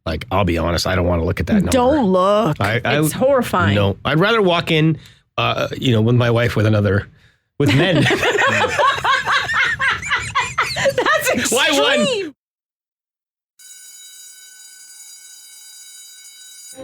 Like, I'll be honest, I don't want to look at that number. Don't look. It's horrifying. No, I'd rather walk in, with my wife with men. That's extreme. Why one?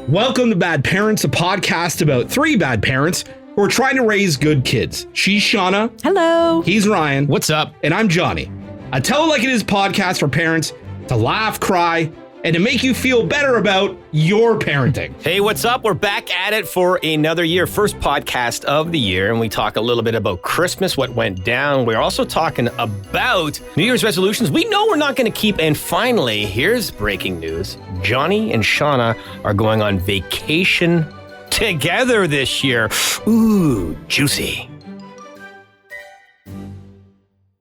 Welcome to Bad Parents, a podcast about three bad parents who are trying to raise good kids. She's Shawna. Hello. He's Ryan. What's up? And I'm Johnny. A Tell It Like It Is podcast for parents to laugh, cry, and to make you feel better about your parenting. Hey, what's up? We're back at it for another year. First podcast of the year, and we talk a little bit about Christmas, what went down. We're also talking about New Year's resolutions we know we're not going to keep. And finally, here's breaking news. Johnny and Shawna are going on vacation together this year. Ooh, juicy.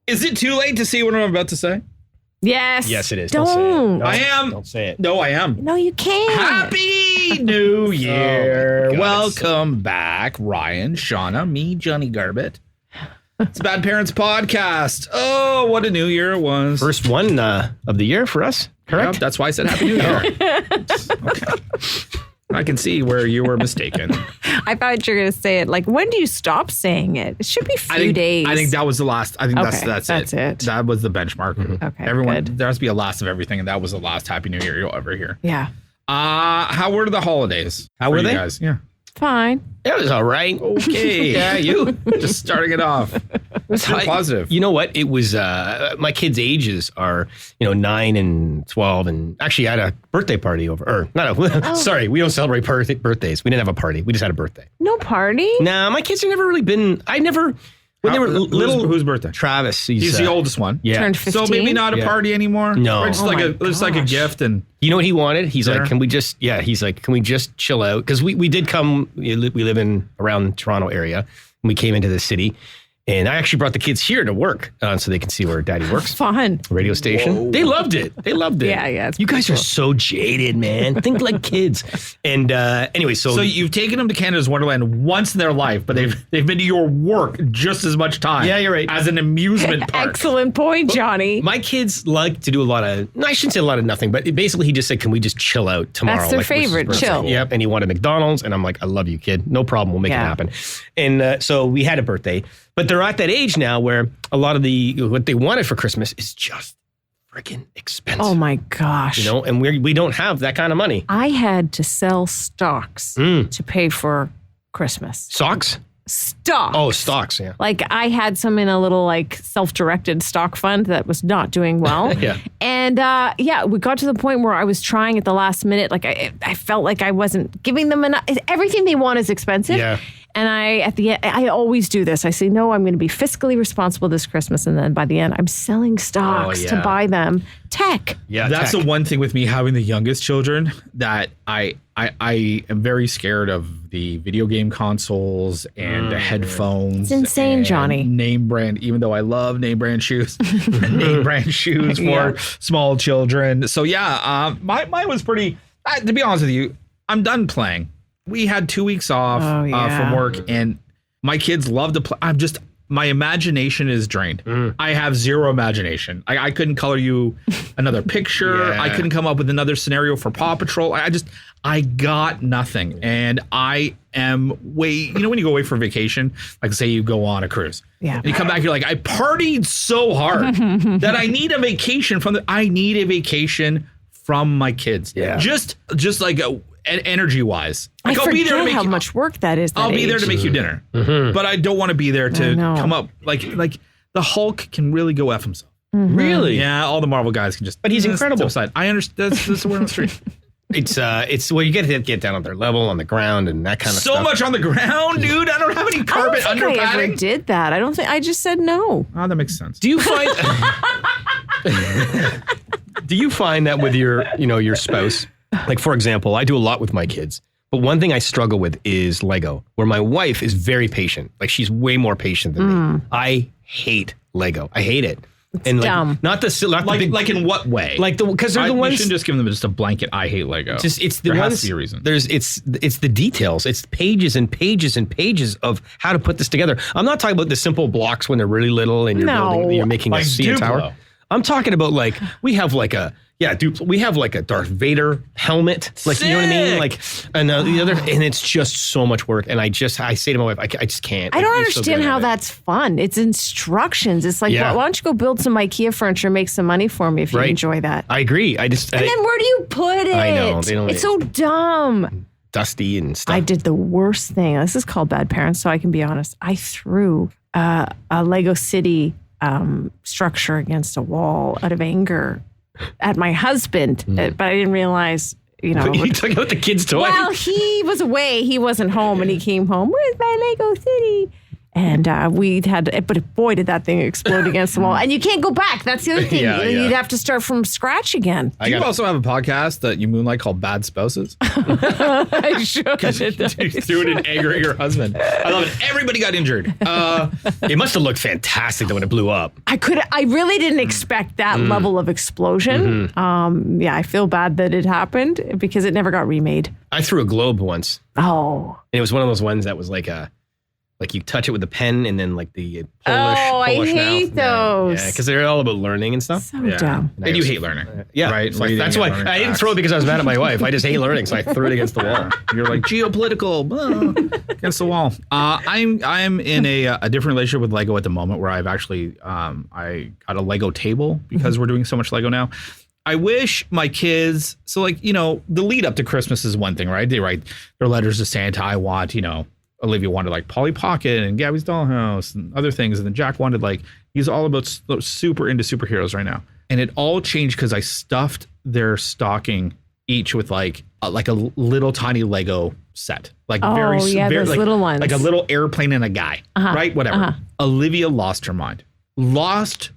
Is it too late to see what I'm about to say? Yes. Yes, it is. Don't. say it. No, I am. Don't say it. No, I am. No, you can't. Happy New Year. Oh my God, Welcome back, Ryan, Shawna, me, Johnny Garbett. It's Bad Parents Podcast. Oh, what a new year it was. First one of the year for us, correct? Yep, that's why I said Happy New Year. Okay. I can see where you were mistaken. I thought you were going to say it. Like, when do you stop saying it? It should be a few days. I think that was the last. I think Okay, that's it. That was the benchmark. Mm-hmm. Okay, Everyone, good. there has to be a last of everything, and that was the last Happy New Year you'll ever hear. Yeah. How were the holidays? How for were you they? guys? Yeah. Fine. It was all right. Okay. Yeah, you. Just starting it off. It's so positive. You know what? It was, my kids' ages are, 9 and 12. And actually, I had a birthday party sorry, we don't celebrate birthdays. We didn't have a party. We just had a birthday. No party? Nah, my kids have never really been, when they were little. Whose birthday? Travis. He's the oldest one. Yeah. Turned 15? So maybe not a party anymore? No. Or just Oh like my just like a gosh. gift. And You know what he wanted? He's Dinner? like, can we just chill out? Because we did come, we live in around Toronto area, and we came into the city. And I actually brought the kids here to work so they can see where Daddy works. Fun. Radio station. Whoa. They loved it. Yeah. It's You guys are pretty so jaded, man. Think like kids. And anyway, so you've taken them to Canada's Wonderland once in their life, but they've been to your work just as much time. Yeah, you're right. As an amusement park. Excellent point, Johnny. My kids like to do a lot of, no, I shouldn't say a lot of nothing, but basically he just said, can we just chill out tomorrow? That's their Like, was his favorite, birthday. chill. Yep. And he wanted McDonald's. And I'm like, I love you, kid. No problem. We'll make it happen. And so we had a birthday. But they're at that age now where a lot of what they wanted for Christmas is just freaking expensive. Oh my gosh. And we don't have that kind of money. I had to sell stocks to pay for Christmas. Socks? Stocks. Oh, stocks, yeah. Like, I had some in a little self-directed stock fund that was not doing well. Yeah. And we got to the point where I was trying at the last minute. Like, I felt like I wasn't giving them enough. Everything they want is expensive. Yeah. And I always do this. I say, no, I'm going to be fiscally responsible this Christmas. And then by the end, I'm selling stocks to buy them. Tech. Yeah, That's tech. the one thing with me having the youngest children that I am very scared of the video game consoles and the headphones. It's insane, and Johnny. Name brand, even though I love name brand shoes, name brand shoes for small children. So mine was pretty, to be honest with you, I'm done playing. We had 2 weeks off from work, and my kids love to play. My imagination is drained. I have zero imagination. I couldn't color you another picture. Yeah. I couldn't come up with another scenario for Paw Patrol. I got nothing. And I am when you go away for vacation, like say you go on a cruise. Yeah. And you come back, you're like, I partied so hard that I need a vacation from my kids. Yeah. Just like energy wise. Like, I forget how much work that is. I'll be there to make you dinner, but I don't want to be there to come up like the Hulk can really go F himself. Really? Yeah, all the Marvel guys can just. But he's incredible. I understand. That's the word on the street. It's you get to get down on their level on the ground and that kind of stuff. So much on the ground, dude. I don't have any carpet under I ever padding. did that. I don't think. I just said no. Oh, that makes sense. Do you find that with your spouse? Like, for example, I do a lot with my kids, but one thing I struggle with is Lego, where my wife is very patient. Like, she's way more patient than me. I hate Lego. I hate it. It's dumb. Not the big, like in what way? Like because they're the ones. You shouldn't just give them just a blanket. I hate Lego. It's the there ones, has to be a reason. It's the details. It's pages and pages and pages of how to put this together. I'm not talking about the simple blocks when they're really little and you're making a CN tower. I'm talking about like we have like a Yeah, dude, we have like a Darth Vader helmet, like you know what I mean, like and the other, and it's just so much work. And I say to my wife, I just can't. I don't understand how that's fun. It's instructions. It's like, why don't you go build some IKEA furniture, and make some money for me if you enjoy that? I agree. And then where do you put it? I know it's so dumb. Dusty and stuff. I did the worst thing. This is called bad parents, so I can be honest. I threw a Lego City structure against a wall out of anger at my husband, but I didn't realize, you know. You took out the kid's toy? Well, he was away. He wasn't home, and he came home. Where's my Lego City? And we had, but boy, did that thing explode against the wall. And you can't go back. That's the other thing. You'd have to start from scratch again. Do you also have a podcast that you moonlight called Bad Spouses? I should. You threw it in anger at your husband. I love it. Everybody got injured. It must have looked fantastic when it blew up. I really didn't expect that level of explosion. I feel bad that it happened because it never got remade. I threw a globe once. Oh. And it was one of those ones that was like you touch it with a pen and then like the Polish. I hate those. Yeah, because they're all about learning and stuff. So dumb. And you hate learning. Right. So that's why I didn't throw it because I was mad at my wife. I just hate learning, so I threw it against the wall. You're like geopolitical against the wall. I'm in a different relationship with Lego at the moment where I've actually I got a Lego table because we're doing so much Lego now. I wish my kids, so like, you know, the lead up to Christmas is one thing, right? They write their letters to Santa. I want, you know, Olivia wanted like Polly Pocket and Gabby's Dollhouse and other things. And then Jack wanted he's all about super into superheroes right now. And it all changed because I stuffed their stocking each with like a little tiny Lego set. Those little ones. Like a little airplane and a guy, right? Whatever. Olivia lost her mind. Lost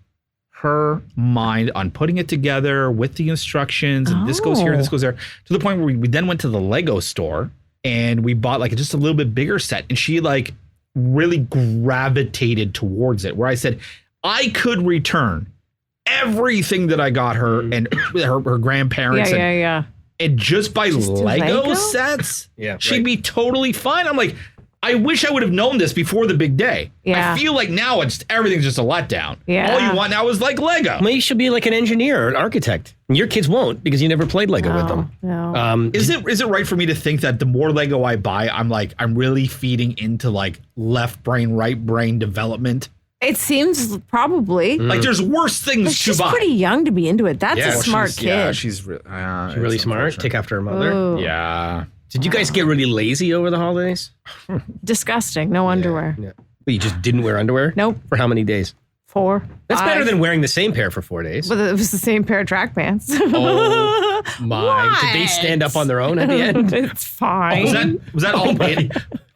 her mind on putting it together with the instructions. And this goes here and this goes there. To the point where we then went to the Lego store. And we bought like just a little bit bigger set. And she like really gravitated towards it, where I said, I could return everything that I got her and her grandparents. And just buy Lego sets, she'd be totally fine. I'm like, I wish I would have known this before the big day. Yeah. I feel like now everything's just a letdown. Yeah. All you want now is like Lego. Well, you should be like an engineer or an architect. And your kids won't because you never played Lego with them. No. Is it right for me to think that the more Lego I buy, I'm really feeding into like left brain, right brain development? It seems probably. Like there's worse things to she's buy. pretty young to be into it. That's a smart kid. Yeah, she's really smart. Take after her mother. Ooh. Yeah. Did you guys get really lazy over the holidays? Disgusting. No underwear. Yeah. Well, you just didn't wear underwear? Nope. For how many days? 4. That's better than wearing the same pair for 4 days. But it was the same pair of track pants. Oh my! What? Did they stand up on their own at the end? It's fine. Was that all in?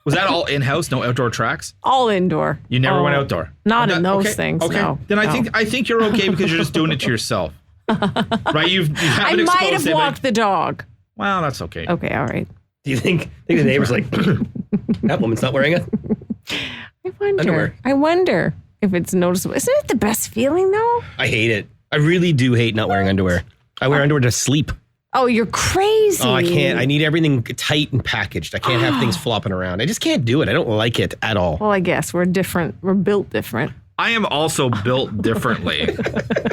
Was that all in-house? No outdoor tracks? All indoor. You never went outdoor? Not in those things. Okay. No. Then I think you're okay because you're just doing it to yourself. Right? You I haven't might have walked the dog. Well, that's okay. Okay, all right. Do you think the neighbor's like, that woman's not wearing it? I wonder if it's noticeable. Isn't it the best feeling though? I hate it. I really do hate not wearing underwear. I wear underwear to sleep. Oh, you're crazy. Oh, I can't. I need everything tight and packaged. I can't have things flopping around. I just can't do it. I don't like it at all. Well, I guess we're different. We're built different. I am also built differently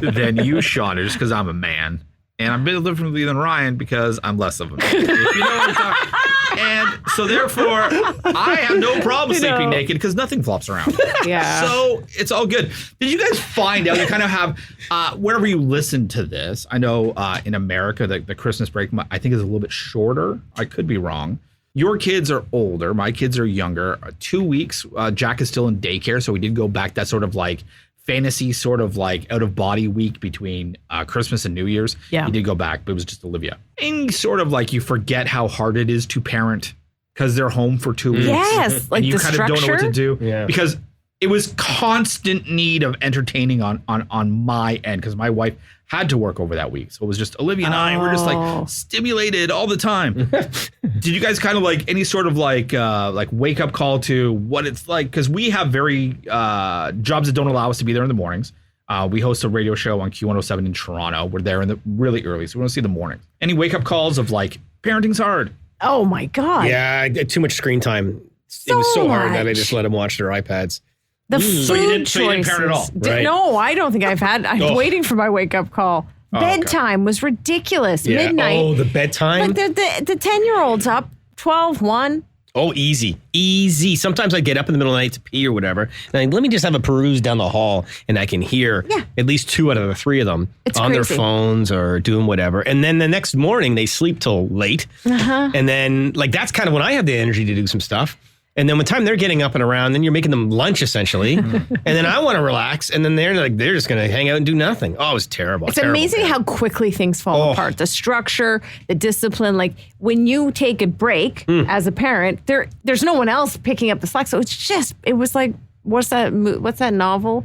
than you, Shawna, just because I'm a man. And I'm built differently than Ryan because I'm less of a man. If you know what I'm talking. And so therefore, I have no problem sleeping naked because nothing flops around. Yeah. So it's all good. Did you guys find out, you kind of have, wherever you listen to this, I know in America, the Christmas break, I think is a little bit shorter. I could be wrong. Your kids are older. My kids are younger. 2 weeks. Jack is still in daycare. So we did go back that sort of like fantasy sort of like out of body week between Christmas and New Year's. Yeah. He did go back, but it was just Olivia. And sort of like you forget how hard it is to parent because they're home for 2 weeks. Yes. Like and you the kind of don't know what to do. Yeah. Because it was constant need of entertaining on my end because my wife had to work over that week. So it was just Olivia and I were just like stimulated all the time. Did you guys kind of like any sort of like wake up call to what it's like? Because we have very jobs that don't allow us to be there in the mornings. We host a radio show on Q107 in Toronto. We're there in the really early, so we don't see the morning. Any wake up calls of like parenting's hard? Oh my God. Yeah, I had too much screen time. It was so hard that I just let them watch their iPads. The food So you didn't parent at all, right? No, I don't think I've had. I'm waiting for my wake up call. Bedtime was ridiculous. Yeah. Midnight. Oh, the bedtime. Like the 10-year-old's up 12, 1. Oh, easy. Sometimes I get up in the middle of the night to pee or whatever. And let me just have a peruse down the hall, and I can hear at least 2 out of the 3 of them on their phones or doing whatever. And then the next morning they sleep till late. And then that's kind of when I have the energy to do some stuff. And then when time they're getting up and around, then you're making them lunch essentially. And then I want to relax. And then they're just going to hang out and do nothing. Oh, it was terrible. It's amazing how quickly things fall apart. The structure, the discipline. Like when you take a break as a parent, there's no one else picking up the slack. So it was like, what's that novel?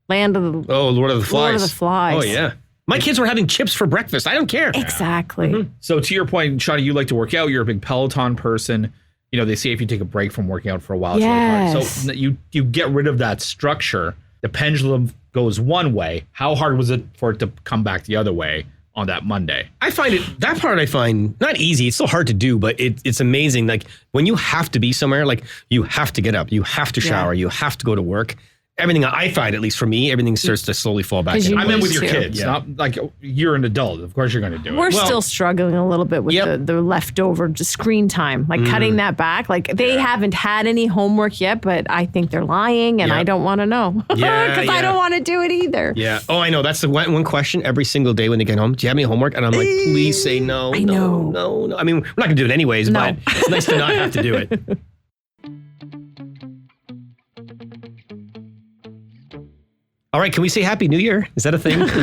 Lord of the Flies. Lord of the Flies. Oh, yeah. My kids were having chips for breakfast. I don't care. Exactly. So to your point, Shawna, you like to work out. You're a big Peloton person. They say if you take a break from working out for a while, it's really hard. So you get rid of that structure. The pendulum goes one way. How hard was it for it to come back the other way on that Monday? I find not easy. It's still hard to do, but it's amazing. Like when you have to be somewhere, like you have to get up, you have to shower, you have to go to work. Everything I find, at least for me, everything starts to slowly fall back in. I meant with your kids, not like you're an adult. Of course, you're going to do it. We're still struggling a little bit with the leftover screen time, like cutting that back. Like they haven't had any homework yet, but I think they're lying, and I don't want to know because I don't want to do it either. Yeah. Oh, I know. That's the one question every single day when they get home. Do you have any homework? And I'm like, please say no. No. I mean, we're not going to do it anyways, but it's nice to not have to do it. All right, can we say Happy New Year? Is that a thing? No. Can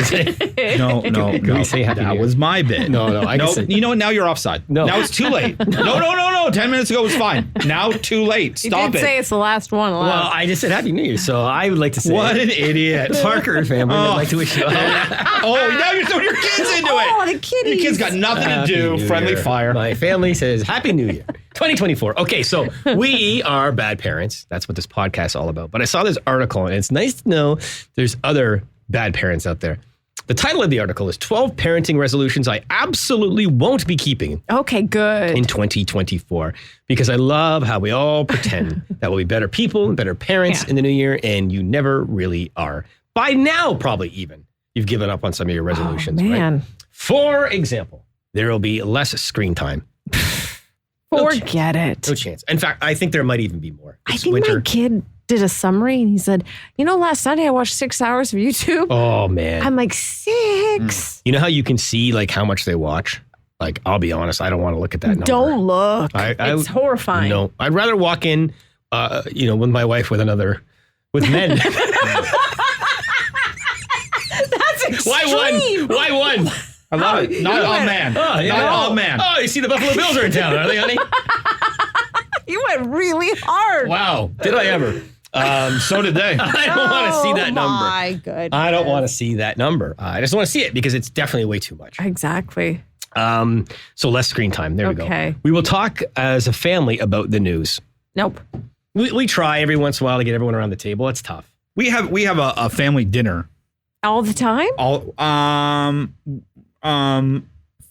we say Happy New Year? That was my bit. No. I can say. You know what? Now you're offside. No. Now it's too late. No. 10 minutes ago was fine. Now too late. Stop you did say it's the last one. Well, I just said Happy New Year, so I would like to say. What an idiot. Parker family would like to wish you now you're throwing your kids into it. Oh, the kitties. Your kids got nothing to do. Friendly fire. My family says Happy New Year. 2024. Okay, so we are bad parents. That's what this podcast is all about. But I saw this article, and it's nice to know there's other bad parents out there. The title of the article is 12 Parenting Resolutions I Absolutely Won't Be Keeping. Okay, good. In 2024. Because I love how we all pretend that we'll be better people and better parents in the new year, and you never really are. By now, probably even, you've given up on some of your resolutions, right? For example, there will be less screen time. Forget it. No chance. In fact, I think there might even be more. I think my kid did a summary and he said, last Sunday I watched 6 hours of YouTube. Oh, man. I'm like, 6? You know how you can see like how much they watch? Like, I'll be honest, I don't want to look at that number. Don't look. It's horrifying. No, I'd rather walk in, with my wife with men. That's extreme. Why one? I love it. Not all man. Oh, yeah. Not all man. Oh, you see the Buffalo Bills are in town, are they, honey? You went really hard. Wow. Did I ever? So did they. I don't want to see that number. My goodness. I don't want to see that number. I just want to see it because it's definitely way too much. Exactly. So less screen time. There we go. We will talk as a family about the news. Nope. We try every once in a while to get everyone around the table. It's tough. We have a family dinner. All the time?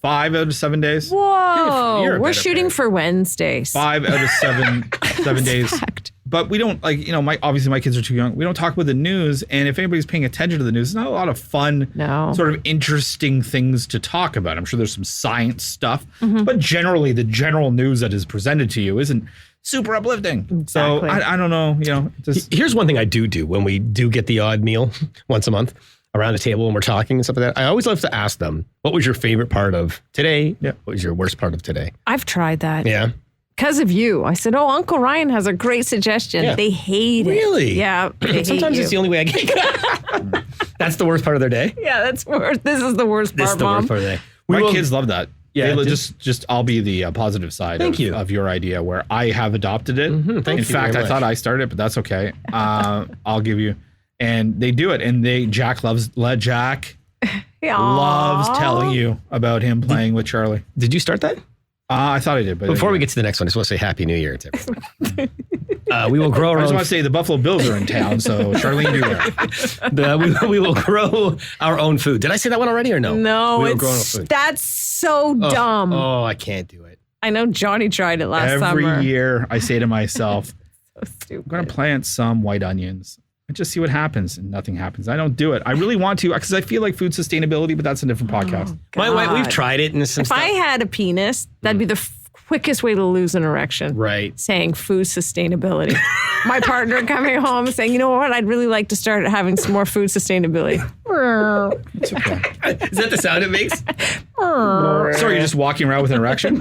5 out of 7 days. Whoa. We're shooting for Wednesdays. 5 out of 7 days. Fact. But we don't obviously my kids are too young. We don't talk about the news. And if anybody's paying attention to the news, there's not a lot of fun, sort of interesting things to talk about. I'm sure there's some science stuff, but generally the general news that is presented to you isn't super uplifting. Exactly. So I don't know, Here's one thing I do when we do get the odd meal once a month around a table and we're talking and stuff like that. I always love to ask them, what was your favorite part of today? Yeah. What was your worst part of today? I've tried that. Yeah. Because of you. I said, Uncle Ryan has a great suggestion. Yeah. They hate it. Really? Yeah. Sometimes it's the only way I get. That's the worst part of their day? Yeah, that's worse. This is the worst part, This is the worst part of the day. My kids love that. Yeah, just I'll be the positive side of your idea where I have adopted it. In fact, I thought I started it, but that's okay. I'll give you. And they do it. And Jack loves telling you about him playing with Charlie. Did you start that? I thought I did. But before we get to the next one, I just want to say Happy New Year to everyone. We will grow our I just want to say the Buffalo Bills are in town, so Charlene, beware. We will grow our own food. Did I say that one already or no? No, that's so dumb. Oh, I can't do it. I know Johnny tried it last summer. Every year I say to myself, so stupid. I'm going to plant some white onions I just see what happens, and nothing happens. I don't do it. I really want to because I feel like food sustainability, but that's a different podcast. My wife, we've tried it. And if I had a penis, that'd be the quickest way to lose an erection. Right. Saying food sustainability. My partner coming home saying, you know what, I'd really like to start having some more food sustainability. It's okay. Is that the sound it makes? Sorry, you're just walking around with an erection?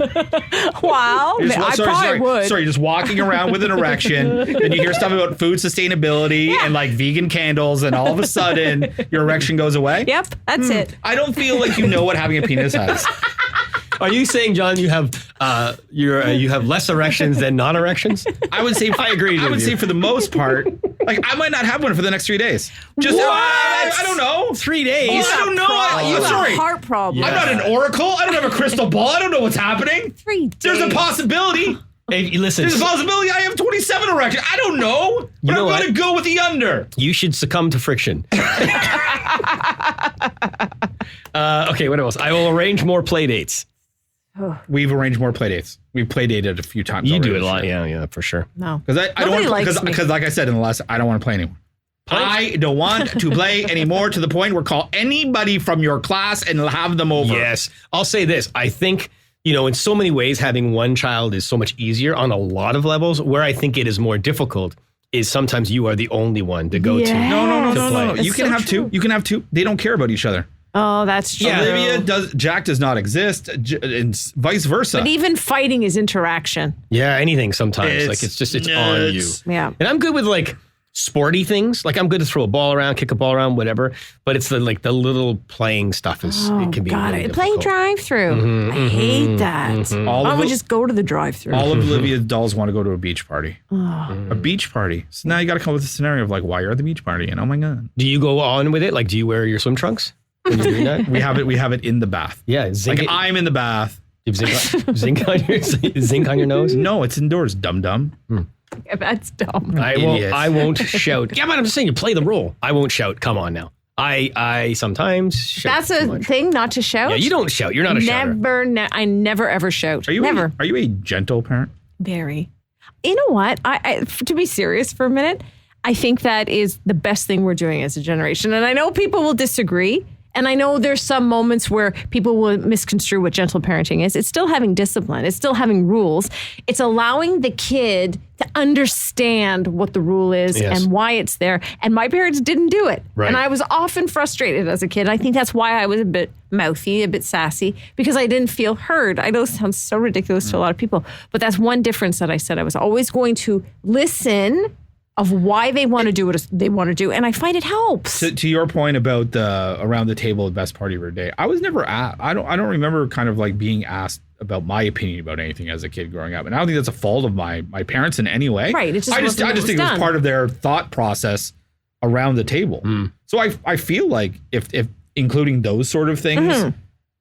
Wow. I probably would. Sorry, you're just walking around with an erection. Then you hear stuff about food sustainability and like vegan candles, and all of a sudden your erection goes away? Yep, that's it. I don't feel like you know what having a penis has. Are you saying, John, you have you have less erections than non-erections? I would say I agree. I would say for the most part, like I might not have one for the next 3 days. Just What? I don't know. 3 days. I don't know. You I'm have sorry. a heart problem. I'm not an oracle. I don't have a crystal ball. I don't know what's happening. 3 days. There's a possibility. Hey, listen. There's a possibility I have 27 erections. I don't know. But I'm going to go with the under. You should succumb to friction. Okay, what else? I will arrange more play dates. We've arranged more play dates. We've play dated a few times. You do it a lot. Yeah, for sure. No. Because I don't Nobody want likes me. because like I said in the last, I don't want to play anymore. I don't want to play anymore to the point where call anybody from your class and have them over. Yes. I'll say this. I think, in so many ways, having one child is so much easier on a lot of levels. Where I think it is more difficult is sometimes you are the only one to go to. No. It's You can so have true. two. You can have two. They don't care about each other. Oh, that's true. Jack does not exist, and vice versa. But even fighting is interaction. Yeah, anything sometimes. It's on you. Yeah. And I'm good with sporty things. Like I'm good to throw a ball around, kick a ball around, whatever. But it's the little playing stuff it can be really difficult. Play drive-through. I hate that. All Why of don't we it- just go to the drive-through? All of Olivia's dolls want to go to a beach party. A beach party. So now you got to come up with a scenario of why you're at the beach party, and oh my god, Do you go on with it? Like, do you wear your swim trunks when you're doing that? we have it in the bath. Yeah, zinc. Like I'm in the bath. You have zinc on your nose. No, it's indoors, dum dum. Yeah, that's dumb. I won't shout. Yeah, but I'm just saying you play the role. I won't shout. Come on now. I sometimes shout. That's too a much. thing, not to shout? Yeah, you don't shout. You're not a shouter. I never ever shout. Are you never. Are you a gentle parent? Very. You know what? I to be serious for a minute, I think that is the best thing we're doing as a generation. And I know people will disagree. And I know there's some moments where people will misconstrue what gentle parenting is. It's still having discipline. It's still having rules. It's allowing the kid to understand what the rule is and why it's there. And my parents didn't do it. Right. And I was often frustrated as a kid. I think that's why I was a bit mouthy, a bit sassy, because I didn't feel heard. I know it sounds so ridiculous to a lot of people, but that's one difference that I said. I was always going to listen of why they want to do what they want to do. And I find it helps. To your point about the around the table, the best party of your day, I was never asked. I don't remember kind of being asked about my opinion about anything as a kid growing up. And I don't think that's a fault of my parents in any way. Right. It's just I just think it was part of their thought process around the table. So I feel like if including those sort of things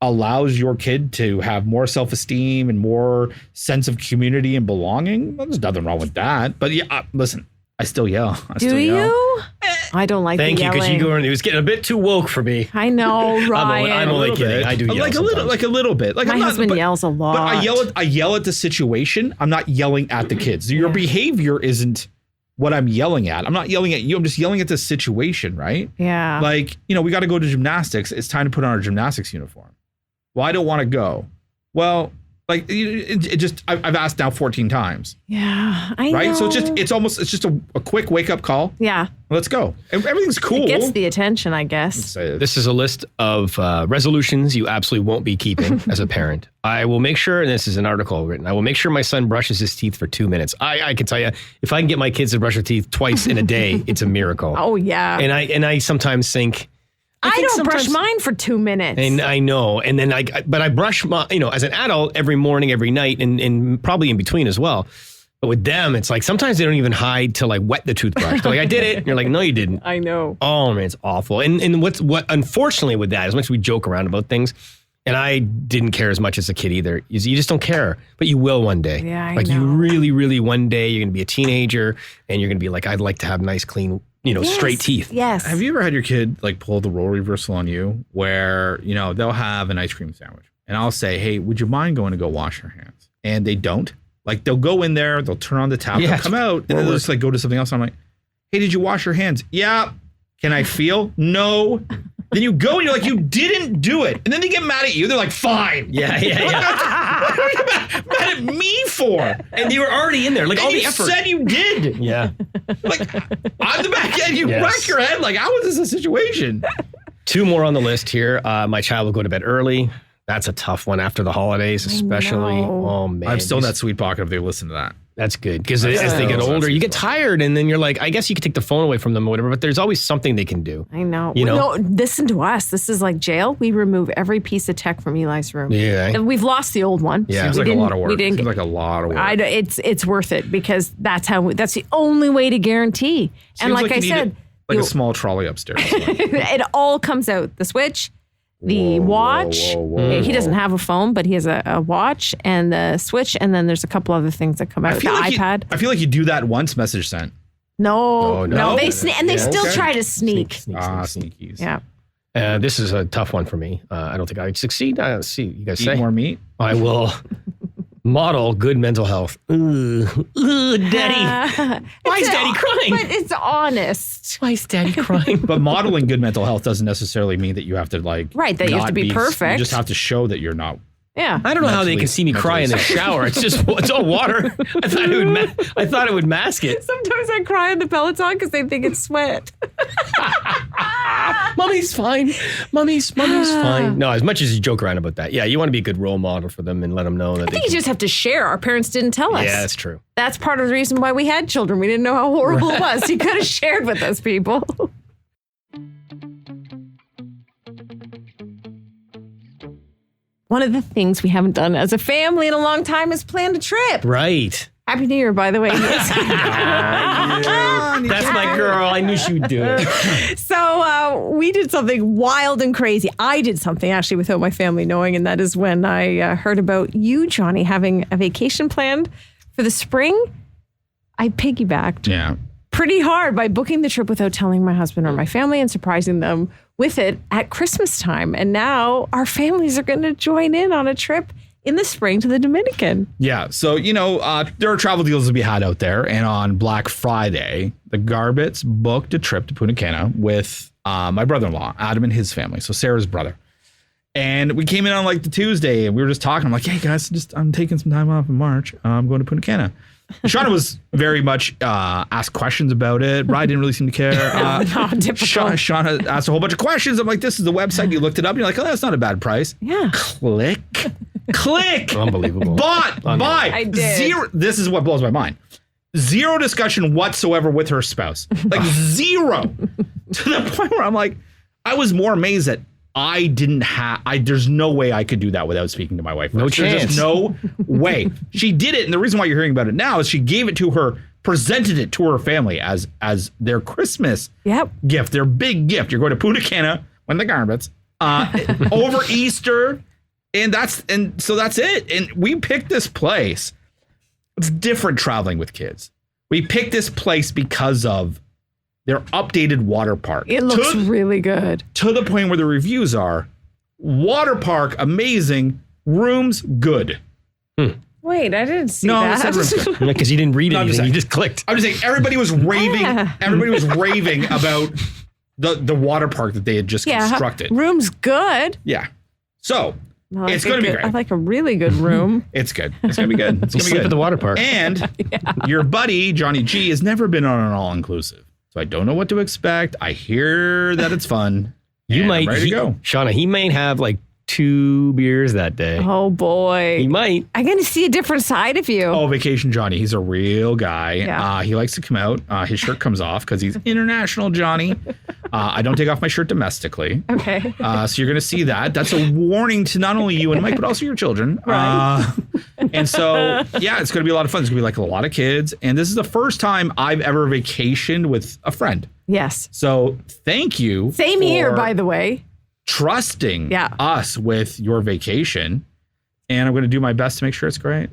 allows your kid to have more self-esteem and more sense of community and belonging, well, there's nothing wrong with that. But yeah, listen, I still yell. Do you? I don't like Thank the you, because yelling. it was getting a bit too woke for me. I know, Ryan. I'm only kidding. I do yell like sometimes. a little bit. Like My husband yells a lot. But I yell at the situation. I'm not yelling at the kids. Your behavior isn't what I'm yelling at. I'm not yelling at you. I'm just yelling at the situation, right? Yeah. Like, we got to go to gymnastics. It's time to put on our gymnastics uniform. Well, I don't want to go. Well, I've asked now 14 times. Yeah, I right? know. So it's just a quick wake up call. Yeah. Let's go. Everything's cool. It gets the attention, I guess. This is a list of resolutions you absolutely won't be keeping as a parent. I will make sure, and this is an article written, I will make sure my son brushes his teeth for 2 minutes. I can tell you, if I can get my kids to brush their teeth twice in a day, it's a miracle. Oh, yeah. And I sometimes think, I don't brush mine for 2 minutes. And I know. And then I brush my, as an adult every morning, every night, and probably in between as well. But with them, it's like sometimes they don't even hide to wet the toothbrush. They're like, I did it. And you're like, no, you didn't. I know. Oh man, it's awful. And what unfortunately with that, as much as we joke around about things, and I didn't care as much as a kid either, is you just don't care. But you will one day. Yeah, I know. You really, really one day you're gonna be a teenager and you're gonna be like, I'd like to have nice, clean, straight teeth. Yes. Have you ever had your kid pull the role reversal on you where, they'll have an ice cream sandwich and I'll say, hey, would you mind going to go wash your hands? And they don't. They'll go in there, they'll turn on the tap, they'll come out, and then they'll just go to something else. I'm like, Hey, did you wash your hands? Yeah. Can I feel? No. Then you go and you're like, you didn't do it. And then they get mad at you. They're like, fine. Yeah. What are you mad at me for? And you were already in there, like all the effort. You said you did. Yeah. Like, on the back end, you rack your head like, how is this a situation? 2 more on the list here. My child will go to bed early. That's a tough one after the holidays, especially. Oh, man. I'm still that sweet pocket if they listen to that. That's good. Because as they get older, you get tired and then you're like, I guess you could take the phone away from them or whatever, but there's always something they can do. I know. You know? No, listen to us. This is like jail. We remove every piece of tech from Eli's room. Yeah. And we've lost the old one. Yeah. Seems like a lot of work. Seems like a lot of work. It's worth it because that's the only way to guarantee. And like I said, a small trolley upstairs. It all comes out. The switch, the watch. Whoa. He doesn't have a phone, but he has a watch and the switch. And then there's a couple other things that come out. The iPad. I feel like you do that once, message sent. No. They they still Okay. try to sneak. Sneakies. Yeah. This is a tough one for me. I don't think I'd succeed. See, you guys Eat say. more meat? I will model good mental health. Daddy. Why is Daddy crying? But it's honest. Why is Daddy crying? But modeling good mental health doesn't necessarily mean that you have to That you have to be perfect. You just have to show that you're not. Yeah. I don't know how they can see me cry in the shower. It's all water. I thought it would mask it. Sometimes I cry on the Peloton because they think it's sweat. Mommy's fine. Mommy's fine. No, as much as you joke around about that. Yeah, you want to be a good role model for them and let them know that I think you just have to share. Our parents didn't tell us. Yeah, that's true. That's part of the reason why we had children. We didn't know how horrible it was. You could have shared with us, people. One of the things we haven't done as a family in a long time is planned a trip. Right. Happy New Year, by the way. That's my girl. I knew she would do it. So we did something wild and crazy. I did something actually without my family knowing, and that is when I heard about you, Johnny, having a vacation planned for the spring. I piggybacked pretty hard by booking the trip without telling my husband or my family and surprising them with it at Christmas time. And now our families are going to join in on a trip in the spring to the Dominican. Yeah. So, there are travel deals to be had out there. And on Black Friday, the Garbets booked a trip to Punta Cana with my brother-in-law, Adam, and his family. So Sarah's brother. And we came in on like the Tuesday and we were just talking. I'm like, hey, guys, I'm taking some time off in March. I'm going to Punta Cana. Shawna was very much asked questions about it. Bride didn't really seem to care. Shawna asked a whole bunch of questions. I'm like, this is the website. You looked it up. And you're like, oh, that's not a bad price. Yeah. Click. Unbelievable. Buy. I did. Zero. This is what blows my mind. Zero discussion whatsoever with her spouse. Like zero. To the point where I'm like, I was more amazed that there's no way I could do that without speaking to my wife. No chance. There's just no way. She did it. And the reason why you're hearing about it now is she gave it to her, presented it to her family as their Christmas gift, their big gift. You're going to Punta Cana when the Garbets over Easter. And so that's it. And we picked this place. It's different traveling with kids. We picked this place because of their updated water park. It looks really good. To the point where the reviews are, water park, amazing, rooms, good. Wait, I didn't see that. No, it said rooms good. Because you didn't read anything. You just clicked. I'm just saying, everybody was raving. Everybody was raving about the water park that they had just constructed. Room's good. Yeah. So it's going to be great. I like a really good room. It's good. It's going to be good. It's going to be good at the water park. And your buddy, Johnny G, has never been on an all-inclusive. So I don't know what to expect. I hear that it's fun. I'm ready to go. Shawna, he might have like 2 beers that day. Oh, boy. He might. I'm going to see a different side of you. Oh, Vacation Johnny. He's a real guy. Yeah. He likes to come out. His shirt comes off because he's international Johnny. I don't take off my shirt domestically. Okay. So you're going to see that. That's a warning to not only you and Mike, but also your children. Right. And so, it's going to be a lot of fun. It's going to be like a lot of kids. And this is the first time I've ever vacationed with a friend. Yes. So thank you. Same here, by the way. Trusting us with your vacation. And I'm going to do my best to make sure it's great.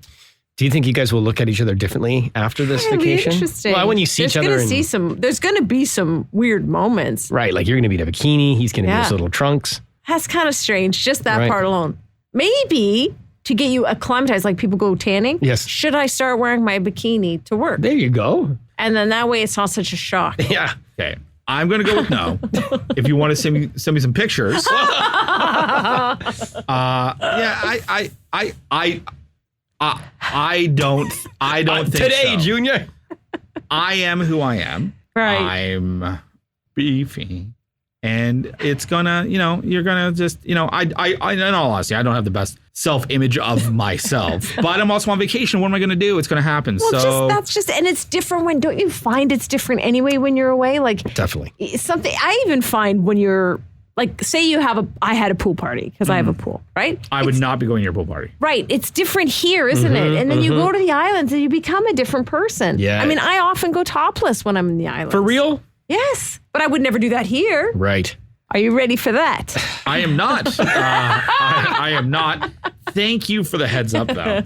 Do you think you guys will look at each other differently after this vacation? Interesting. Well, when you see each other. There's going to be some weird moments. Right. Like you're going to be in a bikini. He's going to be in his little trunks. That's kind of strange. Just that part alone. Maybe to get you acclimatized, like people go tanning. Yes. Should I start wearing my bikini to work? There you go. And then that way it's not such a shock. Yeah. Okay. I'm going to go with no. If you want to send me some pictures. I don't think today, so. Junior. I am who I am. Right. I'm beefy. And it's gonna, you're gonna just, in all honesty, I don't have the best self-image of myself, but I'm also on vacation. What am I gonna do? It's gonna happen. Well, and it's different when, don't you find it's different anyway when you're away? Like Definitely. something I even find when you're like, say I had a pool party because I have a pool, right? I would not be going to your pool party. Right. It's different here, isn't it? And then you go to the islands and you become a different person. Yeah. I mean, I often go topless when I'm in the islands. For real? Yes. But I would never do that here. Right. Are you ready for that? I am not. I am not. Thank you for the heads up, though.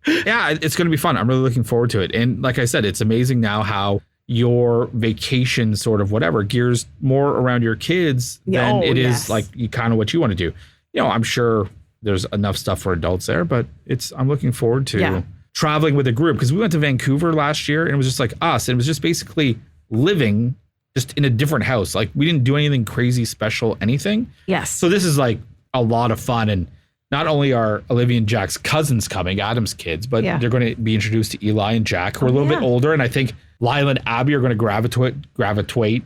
Yeah, it's going to be fun. I'm really looking forward to it. And like I said, it's amazing now how your vacation sort of whatever gears more around your kids than it is like you kind of what you want to do. I'm sure there's enough stuff for adults there, but I'm looking forward to traveling with a group because we went to Vancouver last year and it was just like us. And it was just basically living just in a different house. Like we didn't do anything crazy special, anything. Yes. So this is like a lot of fun. And not only are Olivia and Jack's cousins coming, Adam's kids, but they're going to be introduced to Eli and Jack, who are a little bit older. And I think Lila and Abby are going to gravitate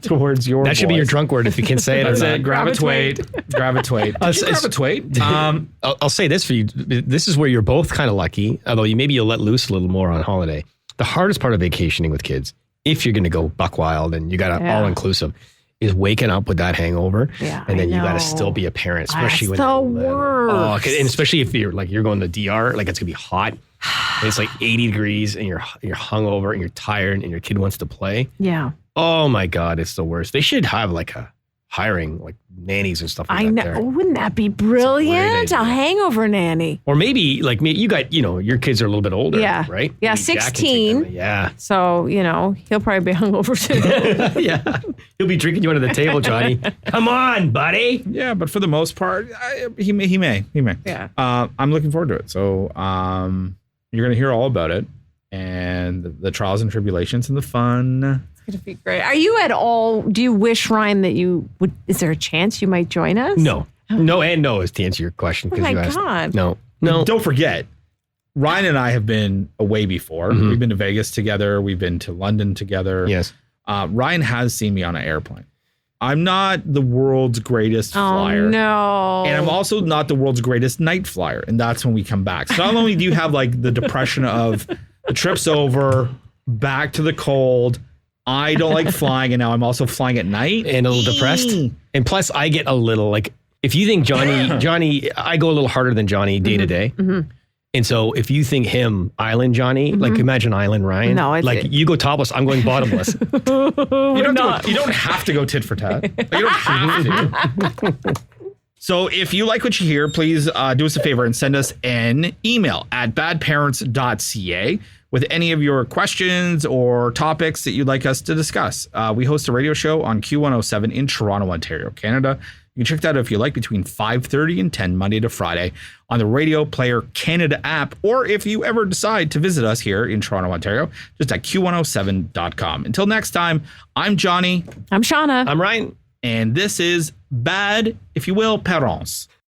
towards your That should be your drunk word if you can say it. That's or it. not. Gravitate. Gravitate. I'll say this for you. This is where you're both kind of lucky, although maybe you'll let loose a little more on holiday. The hardest part of vacationing with kids, if you're going to go buck wild and you got all inclusive, is waking up with that hangover. Yeah, and then you got to still be a parent, especially That's when the worst. and especially if you're going to DR, like it's gonna be hot. And it's like 80 degrees and you're hungover and you're tired and your kid wants to play. Yeah. Oh my God, it's the worst. They should have like a hiring like nannies and stuff like that. I know. there. Wouldn't that be brilliant? A hangover nanny. Or maybe like me, you got, your kids are a little bit older, right? Yeah, Maybe Jack can take 16. them. Yeah. So, he'll probably be hungover too. Yeah. He'll be drinking you under the table, Johnny. Come on, buddy. Yeah, but for the most part, he may. Yeah. I'm looking forward to it. So you're going to hear all about it and the trials and tribulations and the fun. It'd be great. Are you at all, do you wish, Ryan, that you would, is there a chance you might join us? No. No and no is to answer your question. Oh my you asked. God. No. Don't forget, Ryan and I have been away before. Mm-hmm. We've been to Vegas together. We've been to London together. Yes. Ryan has seen me on an airplane. I'm not the world's greatest flyer. Oh, no. And I'm also not the world's greatest night flyer. And that's when we come back. So not only do you have like the depression of the trip's over, back to the cold, I don't like flying, and now I'm also flying at night. And a little depressed. And plus, I get a little, like, if you think Johnny, I go a little harder than Johnny day to day. And so if you think him, Island Johnny, like imagine Island Ryan. No, you go topless, I'm going bottomless. You don't have to go tit for tat. Like, you don't have to. So if you like what you hear, please do us a favor and send us an email at badparents.ca with any of your questions or topics that you'd like us to discuss. We host a radio show on Q107 in Toronto, Ontario, Canada. You can check that out if you like between 5:30 and 10 Monday to Friday on the Radio Player Canada app, or if you ever decide to visit us here in Toronto, Ontario, just at q107.com. Until next time, I'm Johnny. I'm Shawna. I'm Ryan. And this is Bad, if you will, Parents.